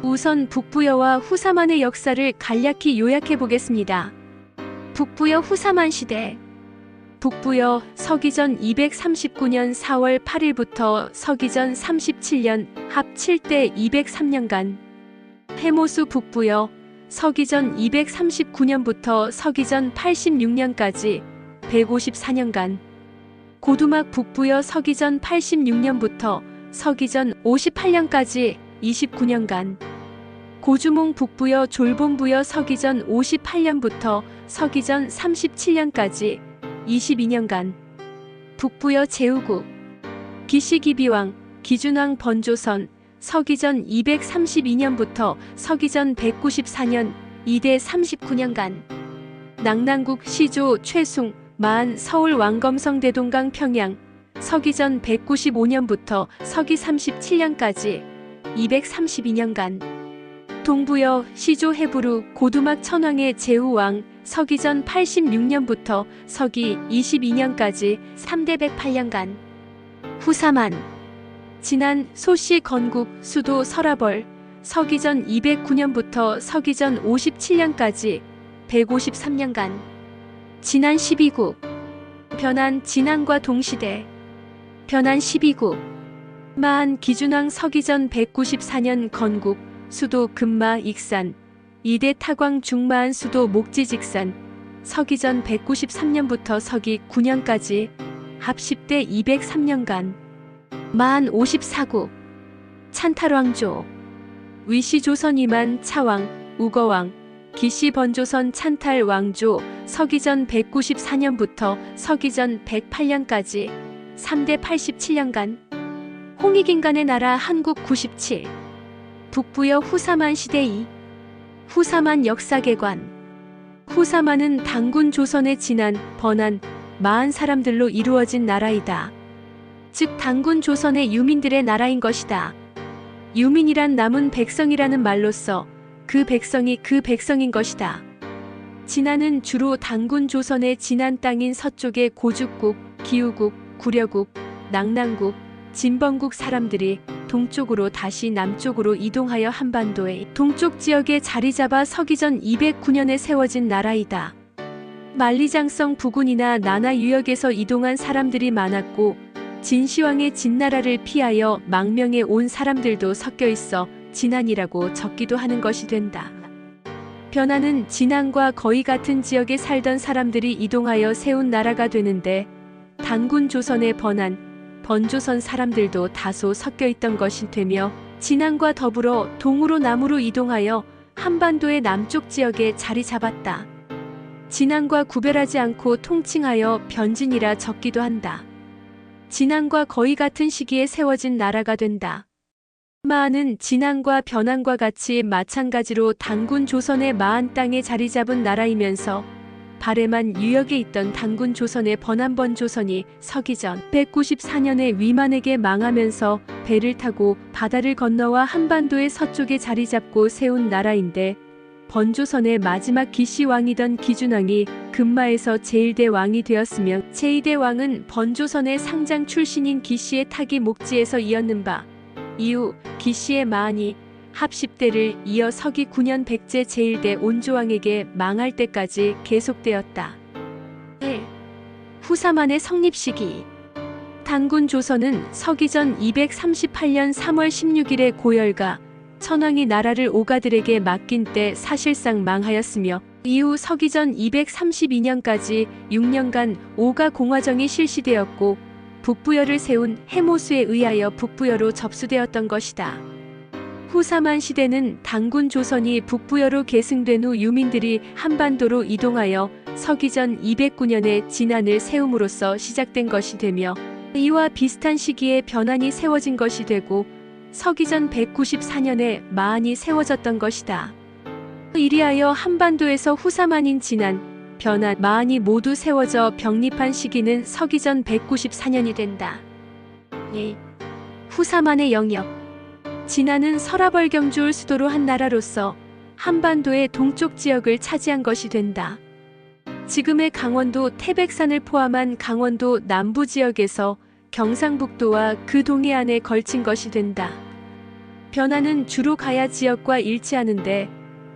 우선 북부여와 후사만의 역사를 간략히 요약해 보겠습니다. 북부여 후사만 시대. 북부여 서기전 239년 4월 8일부터 서기전 37년 합 7대 203년간. 해모수 북부여 서기전 239년부터 서기전 86년까지 154년간. 고두막 북부여 서기전 86년부터 서기전 58년까지 29년간. 고주몽 북부여 졸본부여 서기전 58년부터 서기전 37년까지 22년간. 북부여 제후국 기시기비왕 기준왕 번조선 서기전 232년부터 서기전 194년 2대 39년간. 낙랑국 시조 최숭 마한 서울 왕검성 대동강 평양 서기전 195년부터 서기 37년까지 232년간. 동부여 시조 해부루 고두막 천황의 제후왕 서기전 86년부터 서기 22년까지 3대 108년간. 후사만 진안 소시 건국 수도 설화벌 서기전 209년부터 서기전 57년까지 153년간. 진안 12국 변한 진안과 동시대. 변한 12국 마한 기준왕 서기전 194년 건국 수도 금마 익산 2대 타광 중마한 수도 목지직산 서기전 193년부터 서기 9년까지 합 10대 203년간. 마한 54국 찬탈왕조 위시조선 이만 차왕 우거왕 기시 번조선 찬탈 왕조 서기전 194년부터 서기전 108년까지 3대 87년간. 홍익인간의 나라 한국 97. 북부여 후사만 시대 2. 후사만 역사개관. 후사만은 단군 조선의 진안, 번안, 마한 사람들로 이루어진 나라이다. 즉 단군 조선의 유민들의 나라인 것이다. 유민이란 남은 백성이라는 말로써 그 백성이 그 백성인 것이다. 진안은 주로 단군 조선의 진안 땅인 서쪽의 고죽국, 기우국, 구려국, 낙랑국, 진번국 사람들이 동쪽으로 다시 남쪽으로 이동하여 한반도의 동쪽 지역에 자리 잡아 서기전 209년에 세워진 나라이다. 만리장성 부근이나 나나 유역에서 이동한 사람들이 많았고 진시황의 진나라를 피하여 망명에 온 사람들도 섞여 있어 진안이라고 적기도 하는 것이 된다. 변안은 진안과 거의 같은 지역에 살던 사람들이 이동하여 세운 나라가 되는데 단군 조선의 번안, 번조선 사람들도 다소 섞여 있던 것이 되며 진안과 더불어 동으로 남으로 이동하여 한반도의 남쪽 지역에 자리 잡았다. 진안과 구별하지 않고 통칭하여 변진이라 적기도 한다. 진안과 거의 같은 시기에 세워진 나라가 된다. 마한은 진안과 변안과 같이 마찬가지로 단군 조선의 마한 땅에 자리 잡은 나라이면서 발해만 유역에 있던 단군 조선의 번안번 조선이 서기전 194년에 위만에게 망하면서 배를 타고 바다를 건너와 한반도의 서쪽에 자리 잡고 세운 나라인데 번조선의 마지막 기시왕이던 기준왕이 금마에서 제1대 왕이 되었으며 제2대 왕은 번조선의 상장 출신인 기시의 타기 목지에서 이었는 바 이후 기시의 마한이 합 10대를 이어 서기 9년 백제 제1대 온조왕에게 망할 때까지 계속되었다. 1. 후사만의 성립 시기. 단군 조선은 서기전 238년 3월 16일에 고열가 천황이 나라를 오가들에게 맡긴 때 사실상 망하였으며 이후 서기전 232년까지 6년간 오가 공화정이 실시되었고 북부여를 세운 해모수에 의하여 북부여로 접수되었던 것이다. 후사만 시대는 단군 조선이 북부여로 계승된 후 유민들이 한반도로 이동하여 서기전 209년에 진안을 세움으로써 시작된 것이 되며 이와 비슷한 시기에 변안이 세워진 것이 되고 서기전 194년에 마한이 세워졌던 것이다. 이리하여 한반도에서 후사만인 진안, 변안, 마한이 모두 세워져 병립한 시기는 서기전 194년이 된다. 2. 후사만의 영역. 진안은 설화벌 경주를 수도로 한 나라로서 한반도의 동쪽 지역을 차지한 것이 된다. 지금의 강원도 태백산을 포함한 강원도 남부 지역에서 경상북도와 그 동해안에 걸친 것이 된다. 변화는 주로 가야 지역과 일치하는데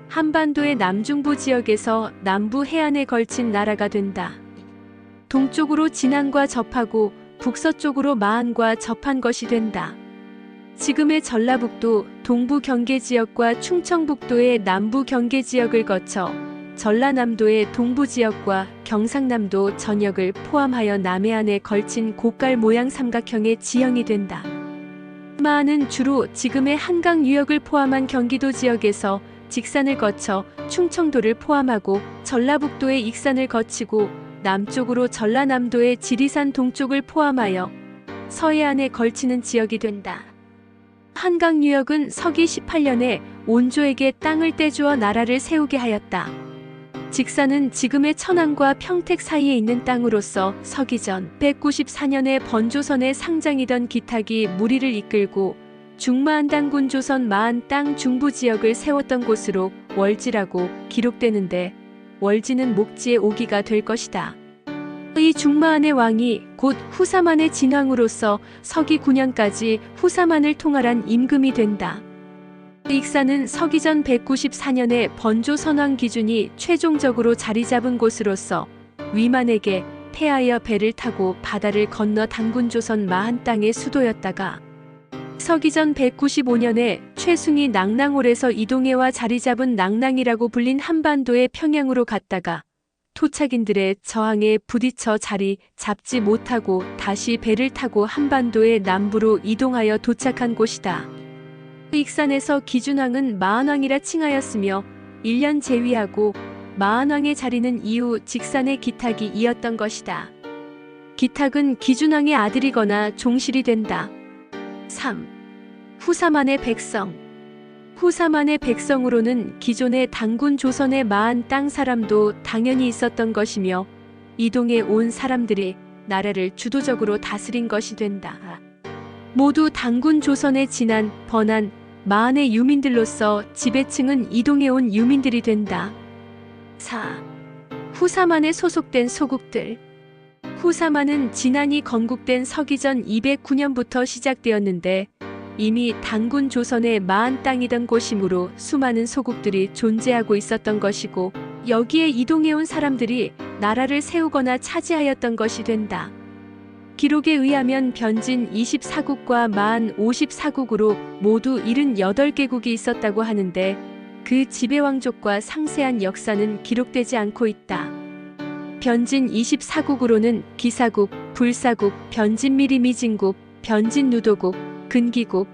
한반도의 남중부 지역에서 남부 해안에 걸친 나라가 된다. 동쪽으로 진안과 접하고 북서쪽으로 마한과 접한 것이 된다. 지금의 전라북도 동부 경계 지역과 충청북도의 남부 경계 지역을 거쳐 전라남도의 동부 지역과 경상남도 전역을 포함하여 남해안에 걸친 고깔 모양 삼각형의 지형이 된다. 마한은 주로 지금의 한강 유역을 포함한 경기도 지역에서 직산을 거쳐 충청도를 포함하고 전라북도의 익산을 거치고 남쪽으로 전라남도의 지리산 동쪽을 포함하여 서해안에 걸치는 지역이 된다. 한강 유역은 서기 18년에 온조에게 땅을 떼주어 나라를 세우게 하였다. 직산은 지금의 천안과 평택 사이에 있는 땅으로서 서기전 194년에 번조선의 상장이던 기탁이 무리를 이끌고 중마한 당군 조선 마한 땅 중부 지역을 세웠던 곳으로 월지라고 기록되는데 월지는 목지의 오기가 될 것이다. 이 중마한의 왕이 곧 후사만의 진왕으로서 서기 9년까지 후사만을 통할한 임금이 된다. 익산은 서기전 194년에 번조 선왕 기준이 최종적으로 자리 잡은 곳으로서 위만에게 태하여 배를 타고 바다를 건너 당군 조선 마한 땅의 수도였다가 서기전 195년에 최숭이 낭낭홀에서 이동해와 자리 잡은 낭낭이라고 불린 한반도의 평양으로 갔다가 토착인들의 저항에 부딪혀 자리 잡지 못하고 다시 배를 타고 한반도의 남부로 이동하여 도착한 곳이다. 익산에서 기준왕은 마한왕이라 칭하였으며 1년 제위하고 마한왕의 자리는 이후 직산의 기탁이 이었던 것이다. 기탁은 기준왕의 아들이거나 종실이 된다. 3. 후사만의 백성. 후사만의 백성으로는 기존의 당군 조선의 마한 땅 사람도 당연히 있었던 것이며 이동해 온 사람들이 나라를 주도적으로 다스린 것이 된다. 모두 당군 조선의 진안, 번안, 마한의 유민들로서 지배층은 이동해 온 유민들이 된다. 4. 후사만에 소속된 소국들. 후사만은 진안이 건국된 서기전 209년부터 시작되었는데 이미 당군 조선의 마한 땅이던 곳이므로 수많은 소국들이 존재하고 있었던 것이고 여기에 이동해온 사람들이 나라를 세우거나 차지하였던 것이 된다. 기록에 의하면 변진 24국과 마한 54국으로 모두 78개국이 있었다고 하는데 그 지배왕족과 상세한 역사는 기록되지 않고 있다. 변진 24국으로는 기사국, 불사국, 변진미리미진국, 변진누도국, 근기국,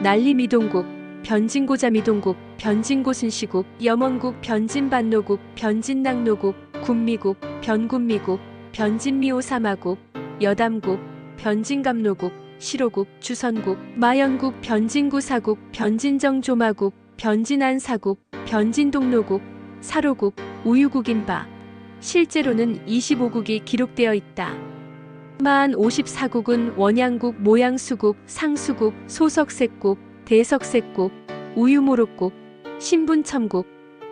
난리미동국, 변진고자미동국, 변진고순시국, 염원국, 변진반노국, 변진낙노국, 군미국, 변군미국, 변진미오사마국, 여담국, 변진감노국, 시로국, 주선국, 마연국, 변진구사국, 변진정조마국, 변진안사국, 변진동로국, 사로국, 우유국인 바 실제로는 25국이 기록되어 있다. 마한 54국은 원양국, 모양수국, 상수국, 소석색국, 대석색국, 우유모록국, 신분첨국,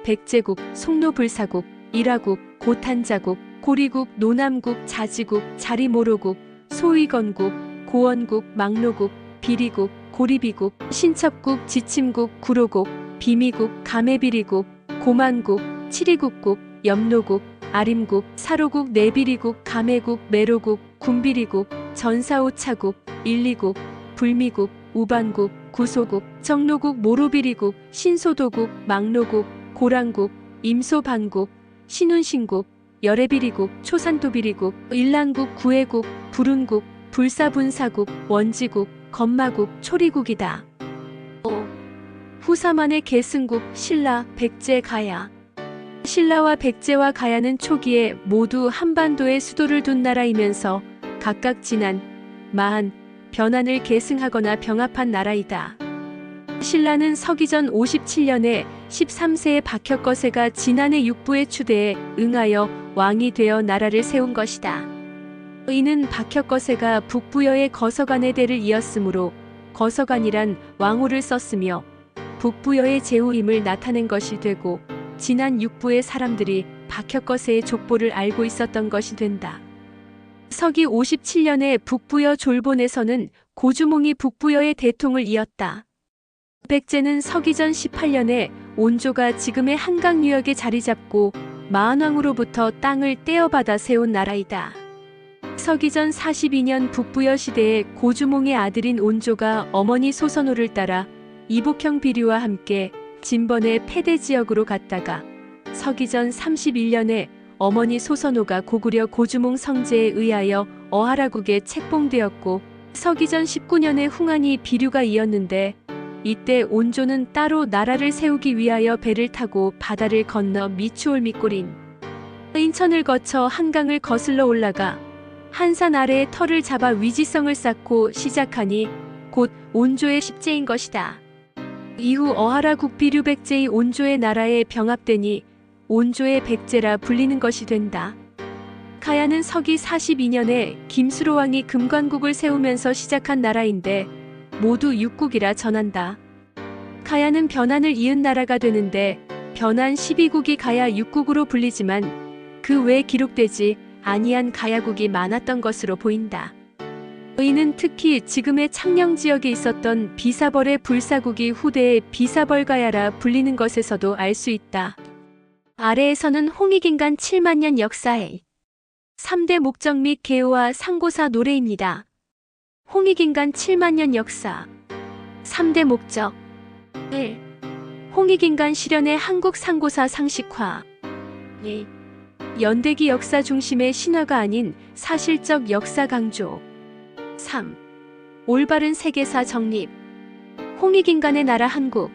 백제국, 송로불사국, 일화국, 고탄자국, 고리국, 노남국, 자지국, 자리모로국, 소위건국, 고원국, 막노국, 비리국, 고리비국, 신첩국, 지침국, 구로국, 비미국, 가매비리국, 고만국, 칠이국국, 염노국, 아림국, 사로국, 내비리국, 가매국, 매로국, 군비리국, 전사오차국, 일리국, 불미국, 우반국, 구소국, 정로국, 모로비리국, 신소도국, 막노국, 고랑국, 임소반국, 신운신국, 열애비리국, 초산도비리국, 일랑국, 구해국, 불운국, 불사분사국, 원지국, 건마국, 초리국이다. 5. 후사만의 계승국, 신라, 백제, 가야. 신라와 백제와 가야는 초기에 모두 한반도에 수도를 둔 나라이면서 각각 진안, 마한, 변안을 계승하거나 병합한 나라이다. 신라는 서기전 57년에 13세의 박혁거세가 진안의 육부의 추대에 응하여 왕이 되어 나라를 세운 것이다. 이는 박혁거세가 북부여의 거서관의 대를 이었으므로 거서관이란 왕호를 썼으며 북부여의 제후임을 나타낸 것이 되고 진안 육부의 사람들이 박혁거세의 족보를 알고 있었던 것이 된다. 서기 57년에 북부여 졸본에서는 고주몽이 북부여의 대통을 이었다. 백제는 서기전 18년에 온조가 지금의 한강유역에 자리 잡고 마한왕으로부터 땅을 떼어받아 세운 나라이다. 서기전 42년 북부여 시대에 고주몽의 아들인 온조가 어머니 소선호를 따라 이복형 비류와 함께 진번의 패대 지역으로 갔다가 서기전 31년에 어머니 소선호가 고구려 고주몽 성제에 의하여 어하라국에 책봉되었고 서기전 19년에 흥한이 비류가 이었는데 이때 온조는 따로 나라를 세우기 위하여 배를 타고 바다를 건너 미추홀 밑골인 인천을 거쳐 한강을 거슬러 올라가 한산 아래에 터를 잡아 위지성을 쌓고 시작하니 곧 온조의 십제인 것이다. 이후 어하라 국비류 백제의 온조의 나라에 병합되니 온조의 백제라 불리는 것이 된다. 가야는 서기 42년에 김수로 왕이 금관국을 세우면서 시작한 나라인데 모두 육국이라 전한다. 가야는 변한을 이은 나라가 되는데 변한 12국이 가야 육국으로 불리지만 그 외에 기록되지 아니한 가야국이 많았던 것으로 보인다. 이는 특히 지금의 창녕 지역에 있었던 비사벌의 불사국이 후대에 비사벌가야라 불리는 것에서도 알 수 있다. 아래에서는 홍익인간 7만년 역사의 3대 목적 및 개요와 상고사 노래입니다. 홍익인간 7만년 역사 3대 목적 1. 홍익인간 실현의 한국 상고사 상식화 2. 연대기 역사 중심의 신화가 아닌 사실적 역사 강조 3. 올바른 세계사 정립 홍익인간의 나라 한국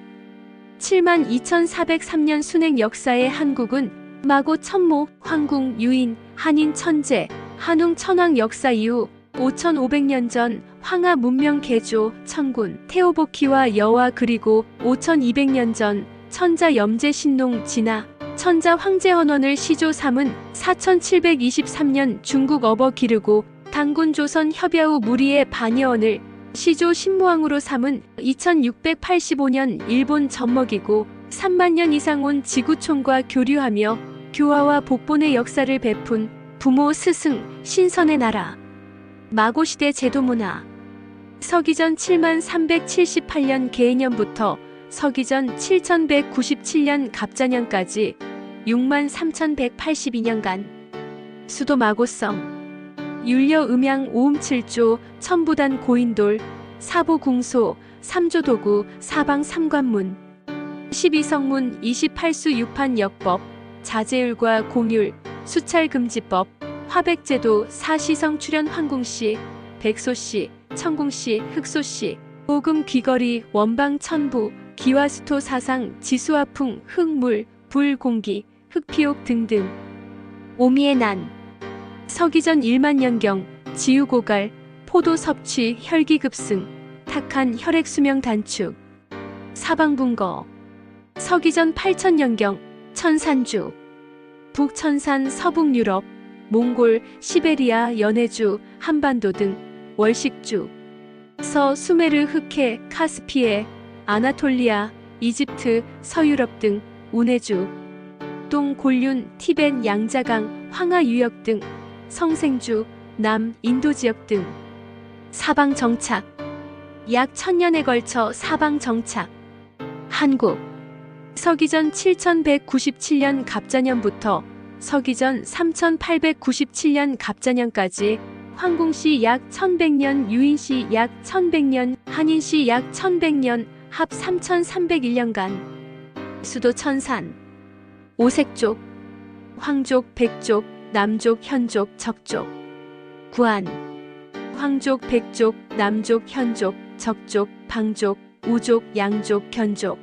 72,403년 순행 역사의 한국은 마고 천모, 황궁, 유인, 한인 천재, 한웅 천황 역사 이후 5,500년 전 황하 문명 개조, 천군, 태오보키와 여와 그리고 5,200년 전 천자 염제 신농 진화, 천자 황제 헌원을 시조 삼은 4,723년 중국 어버 기르고 당군 조선 협야후 무리의 반여원을 시조 신무왕으로 삼은 2685년 일본 젖먹이고 3만 년 이상 온 지구촌과 교류하며 교화와 복본의 역사를 베푼 부모 스승 신선의 나라 마고시대 제도문화 서기전 7378년 개해년부터 서기전 7197년 갑자년까지 63,182년간 수도 마고성 율려 음양 오음칠조 천부단 고인돌 사보궁소 삼조도구 사방 삼관문 12성문 28수 유판 역법 자제율과 공율 수찰금지법 화백제도 사시성 출현 황궁시 백소시 천궁시 흑소시 오금 귀거리 원방 천부 기와수토 사상 지수화풍 흙물 불공기 흑피옥 등등 오미의 난 서기전 1만년경 지우고갈 포도 섭취 혈기급승 탁한 혈액수명 단축 사방분거 서기전 8천년경 천산주 북천산 서북유럽 몽골 시베리아 연해주 한반도 등 월식주 서수메르 흑해 카스피해 아나톨리아 이집트 서유럽 등 운해주 동골륜 티벳 양자강 황하 유역 등 성생주, 남, 인도 지역 등 사방 정착 약 1000년에 걸쳐 사방 정착 한국 서기전 7197년 갑자년부터 서기전 3897년 갑자년까지 황궁시 약 1100년, 유인시 약 1100년, 한인시 약 1100년, 합 3301년간 수도 천산 오색족, 황족, 백족, 남족, 현족, 적족 구안 황족, 백족, 남족, 현족, 적족, 방족, 우족, 양족, 견족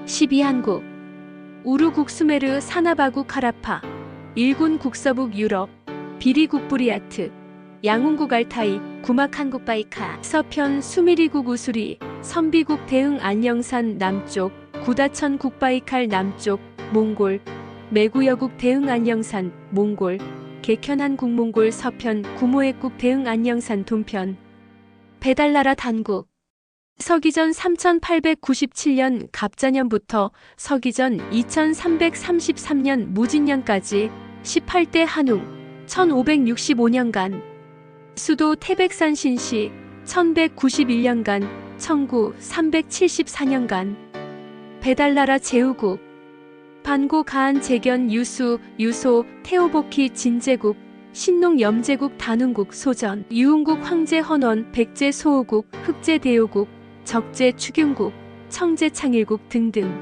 12한국 우루국 수메르 사나바국 카라파 일군 국서북 유럽 비리국 부리아트 양운국 알타이 구막 한국 바이카 서편 수미리국 우수리 선비국 대흥 안녕산 남쪽 구다천 국바이칼 남쪽 몽골 매구여국 대흥 안녕산 몽골 개현한 국몽골 서편 구모해국 대흥 안녕산 동편 배달나라 단국 서기전 3897년 갑자년부터 서기전 2333년 무진년까지 18대 한웅 1565년간 수도 태백산 신시 1191년간 청구 374년간 배달나라 제후국 반고 가한 재견 유수 유소 태오복희 진제국 신농 염제국 단훈국 소전 유흥국 황제 헌원 백제 소호국 흑제 대요국 적제 추균국 청제 창일국 등등.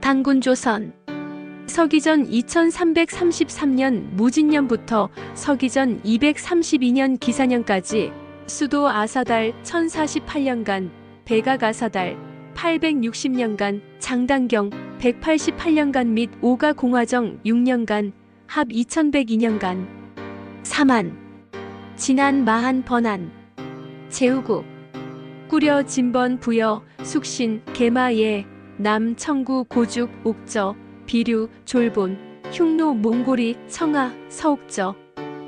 단군조선 서기전 2333년 무진년부터 서기전 232년 기사년까지 수도 아사달 1048년간 백악아사달 860년간 장단경 188년간 및 오가공화정 6년간 합 2102년간 사만 진안 마한 번안 제후국 꾸려 진번 부여 숙신 개마예 남 청구 고죽 옥저 비류 졸본 흉노 몽골이 청하 서옥저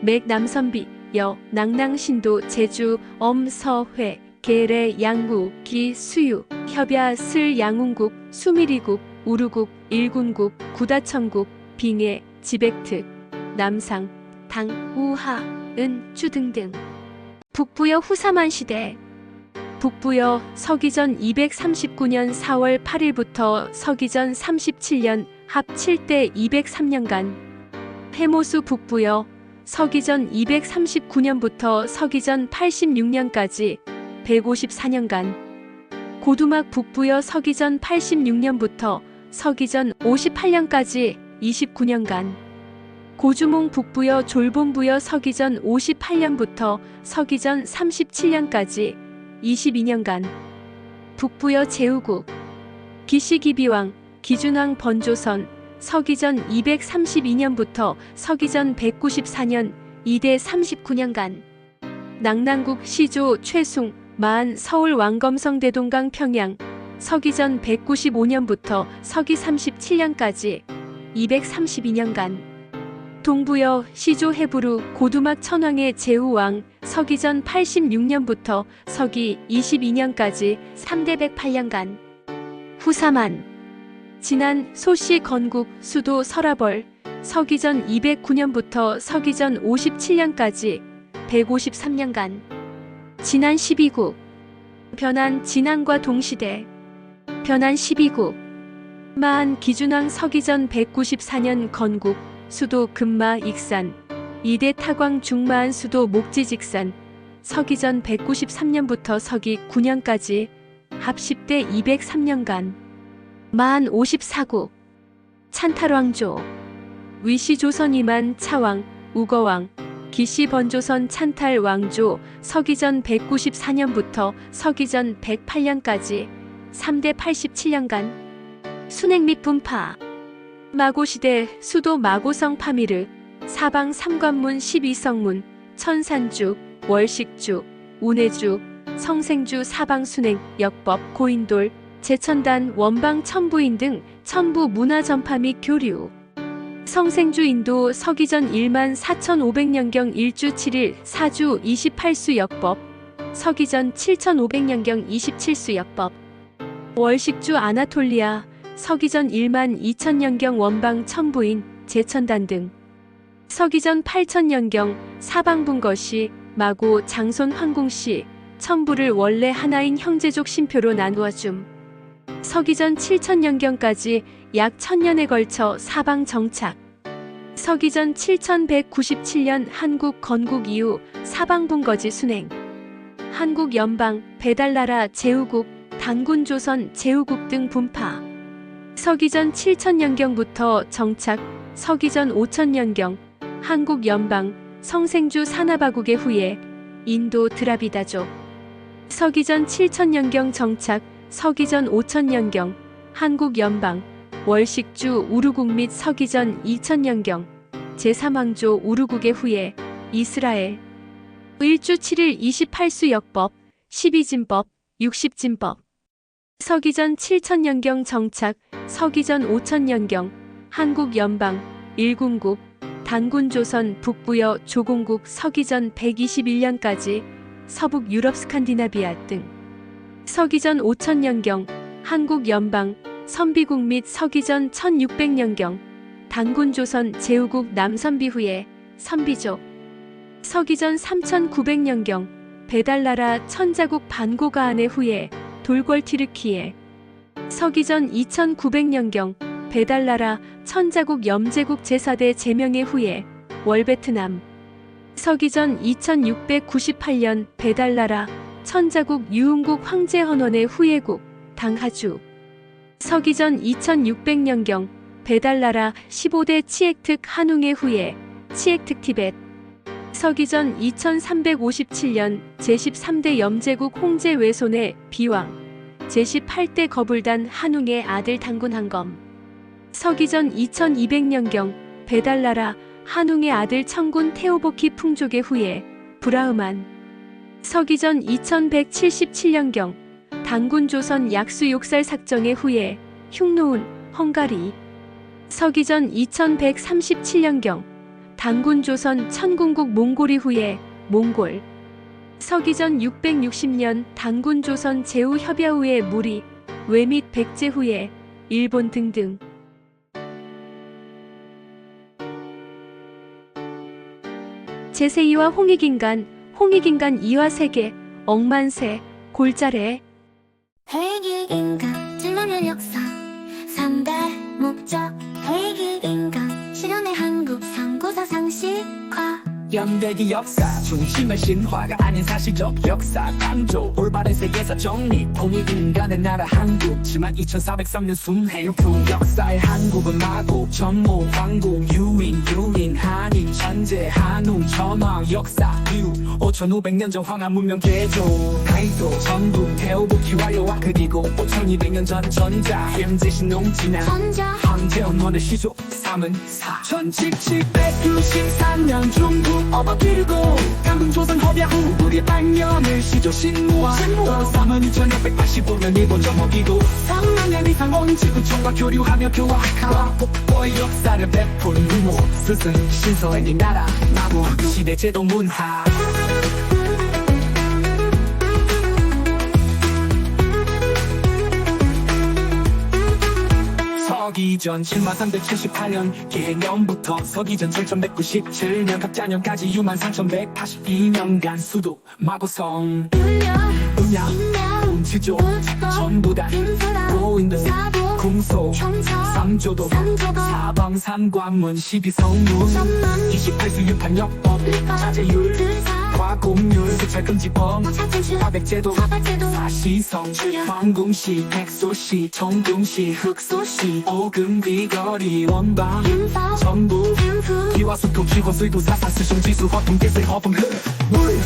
맥 남선비 여 낭낭신도 제주 엄서회 계래 양구 기 수유 협야 슬 양운국 수미리국 우루국 일군국 구다천국 빙해 지백특 남상 당 우하 은주 등등. 북부여 후사만 시대 북부여 서기전 239년 4월 8일부터 서기전 37년 합 7대 203년간 해모수 북부여 서기전 239년부터 서기전 86년까지 154년간 고두막 북부여 서기전 86년부터 서기전 58년까지 29년간 고주몽 북부여 졸본부여 서기전 58년부터 서기전 37년까지 22년간 북부여 제후국 기시기비왕 기준왕 번조선 서기전 232년부터 서기전 194년 2대 39년간 낙랑국 시조 최숭 마한 서울 왕검성 대동강 평양 서기전 195년부터 서기 37년까지 232년간 동부여 시조 해부루 고두막 천황의 제후왕 서기전 86년부터 서기 22년까지 3대 108년간 후사만 진안 소시 건국 수도 설아벌 서기전 209년부터 서기전 57년까지 153년간 진안 12국 변한 진안과 동시대 변한 12국 마한 기준왕 서기전 194년 건국 수도 금마 익산 이대 타광 중마한 수도 목지직산 서기전 193년부터 서기 9년까지 합 10대 203년간 마한 54국 찬탈왕조 위시조선 이만 차왕 우거왕 기시번조선 찬탈왕조 서기전 194년부터 서기전 108년까지 3대 87년간 순행 및 분파 마고시대 수도 마고성 파미르 사방 삼관문 12성문 천산주 월식주 운해주 성생주 사방순행 역법 고인돌 제천단 원방 천부인 등 천부 문화 전파 및 교류 성생주 인도 서기전 1만 4,500년경 1주 7일 4주 28수 역법 서기전 7,500년경 27수 역법 월식주 아나톨리아 서기전 1만 2천년경 원방 천부인 제천단 등 서기전 8천년경 사방분거시 마고 장손 황궁시 천부를 원래 하나인 형제족 신표로 나누어 줌 서기전 7천년경까지 약 1000년에 걸쳐 사방 정착 서기전 7197년 한국 건국 이후 사방분거지 순행 한국 연방 배달나라 제후국 단군조선 제후국 등 분파 서기전 7000년경부터 정착 서기전 5000년경 한국 연방 성생주 사나바국의 후예 인도 드라비다족 서기전 7000년경 정착 서기전 5000년경 한국 연방 월식주 우루국 및 서기전 2000년경 제3왕조 우루국의 후예 이스라엘 1주 7일 28수 역법 12진법 60진법 서기전 7000년경 정착 서기전 5000년경 한국 연방 일군국 단군조선 북부여 조공국 서기전 121년까지 서북 유럽 스칸디나비아 등 서기전 5000년경 한국 연방 선비국 및 서기전 1600년경 단군조선 제후국 남선비 후에 선비족 서기전 3900년경 배달나라 천자국 반고가안의 후에 돌궐 튀르키예. 서기전 2900년경 배달나라 천자국 염제국 제4대 제명의 후예 월베트남. 서기전 2698년 배달나라 천자국 유흥국 황제헌원의 후예국 당하주. 서기전 2600년경 배달나라 15대 치액특 한웅의 후예 치액특 티벳. 서기전 2357년 제13대 염제국 홍제 외손의 비왕 제18대 거불단 한웅의 아들 당군 한검. 서기전 2200년경 배달나라 한웅의 아들 청군 테오보키 풍족의 후예 브라흐만. 서기전 2177년경 당군 조선 약수 욕살 삭정의 후예 흉노운 헝가리. 서기전 2137년경 당군 조선 천궁국 몽골이 후예 몽골. 서기전 660년 당군 조선 제후 협야후의 무리 외 및 백제 후예 일본 등등. 제세이와 홍익인간, 홍익인간 이화 세계, 억만세, 골자래. 회기인간 진로의 역사 3대 목적 회기인간 실현의 한국 상고사 상식화 연대기 역사 중심의 신화가 아닌 사실적 역사 강조 올바른 세계사 정리 홍익인간의 나라 한국지만 2403년 순회육품 역사의 한국은 마고 전모 황국 유인 한인 천재 한웅 전왕 역사 이후 5500년 전 황하 문명 개조 가이도 전국 태오보키 완료와 그리고 5200년 전 전자 현재 신농진화 전자 황제헌원의 시조 3은 4 1793년 중국 업어들고 당군 조선 협약 후 우리의 발명을 시조 신무화 3은 2685년 일본 정복이고 3년 이상 온 지구촌과 교류하며 교화하와 복보의 역사를 베푼 무모 스승 신서의 이 나라 마부 시대 제도 문화. 서기전 7378년 개년부터 서기전 7197년 갑자년까지 63,182년간 수도 마고성 음양 음치조 전부 다 고인들 궁소 삼조도 사방산관문 12성문 28수 유판역법 자제율 과공률 수찰금지법 화백제도 사시성 황궁시 백소시 정궁시 흑소시 오금귀거리 원방 전부 기와수도 기호수도 사사수중지수 허통기술 허풍 물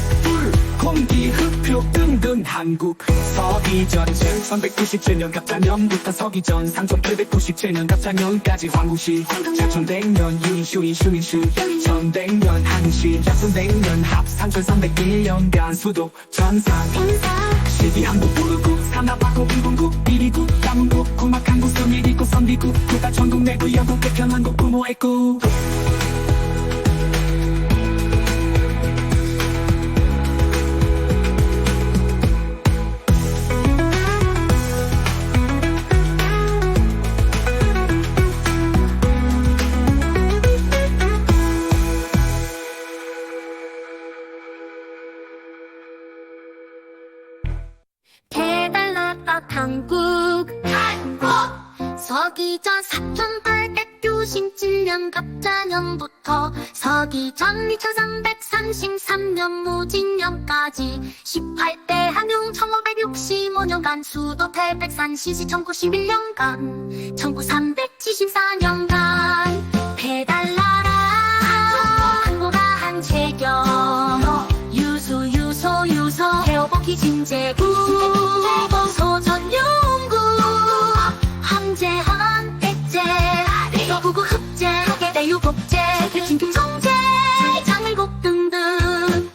공기 흡표 등등 한국 서기전 1197년 갑자년부터 서기전 상종 897년 갑자년까지 황궁시 제천백년 유인슈 전백년 한시 약순백년 합 3301년간 수도 전산 시기 한국 부르국 산하바고 일본국 이리국 남문국 구막한국 성일이국 선비국 국가 전국 내부 영국 대평한국 부모했국. 배달나라 한국 서기전 4897년 갑자년부터 서기전 2333년 무진년까지 18대 한용 1565년간 수도 태백산 시시 1091년간 1974년간 배달나라 한국아 한체경 유소 태오보키 진제국 소전용국 황제헌 백제 구구 흑제 하계대 유복제 진금 성제 장일국 등등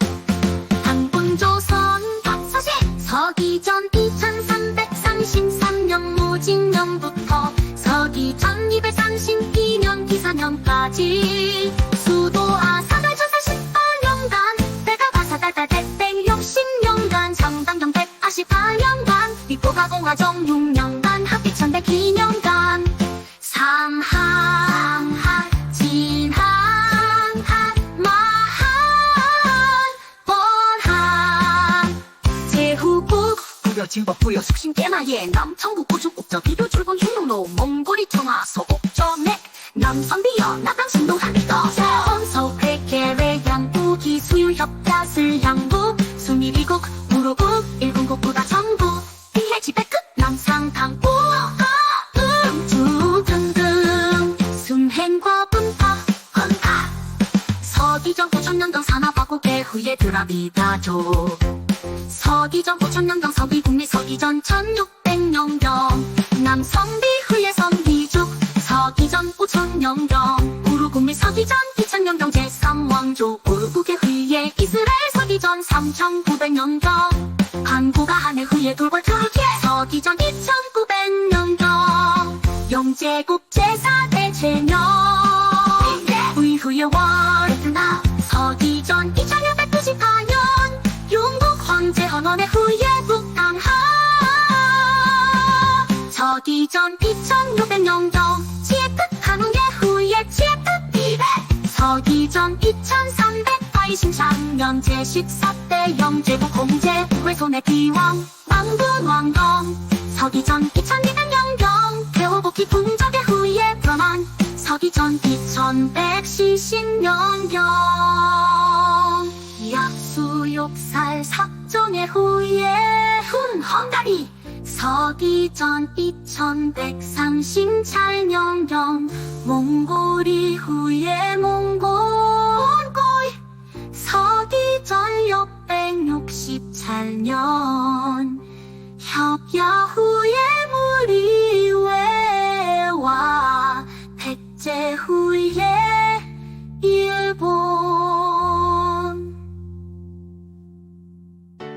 당군 조선 박서시 서기전 2333년 무진년부터 서기전 232년 기사년까지 수도 아사달 전살 18년간 배가 바사달달 대땡 60년간 상당경 148년간 위포가 공화정 6년간 합기 1102년간 삼항 진항 마항 번항 제후국 무려 진법부여 숙신 깨나예 남청국 고축국저 비교 출근 흉노노 몽골이 청하 소옥점에 남선비여 나당 신동하니까 세원서 회계외 양국이 수유협야슬 양국 수미리국 무로국 일군국부다 전부 비해 지배 끝 남상당국 음주 등등 순행과 분파 헌가 서기전 9천년경 산하바국의 후예 드라비다족 서기전 9천년경 서기국리 서기전 1600년경 남성비 후예 성비죽 서기전 5천년경 우루국리 서기전 2000년경 제3왕족 우루국의 후예 이스라엘 서기전 3900년경 한국아 한해 후예 돌궐 트루키에 서기전 2900년경 영제국 제4대 제명 후예 월드나 서기전 2694년 용국 황제 헌원의 후예 북당하 서기전 2600년경 지혜특 한웅의 후예 지혜특 비례 서기전 2383년 제14대 영제국 공제 외손의 비왕 왕분왕경 서기전 2200년경 개호복희 풍적의 후예 변환 서기전 2170년경 약수욕살 삭정의 후예 훈헝가리 서기전 2138년경 몽골이 후예 몽골고이 서기전 668년 협야 후예 무리외와 백제 후예 일본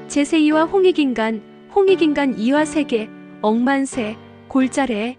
제세2와 홍익인간, 홍익인간 2와 세계, 억만세, 골자래,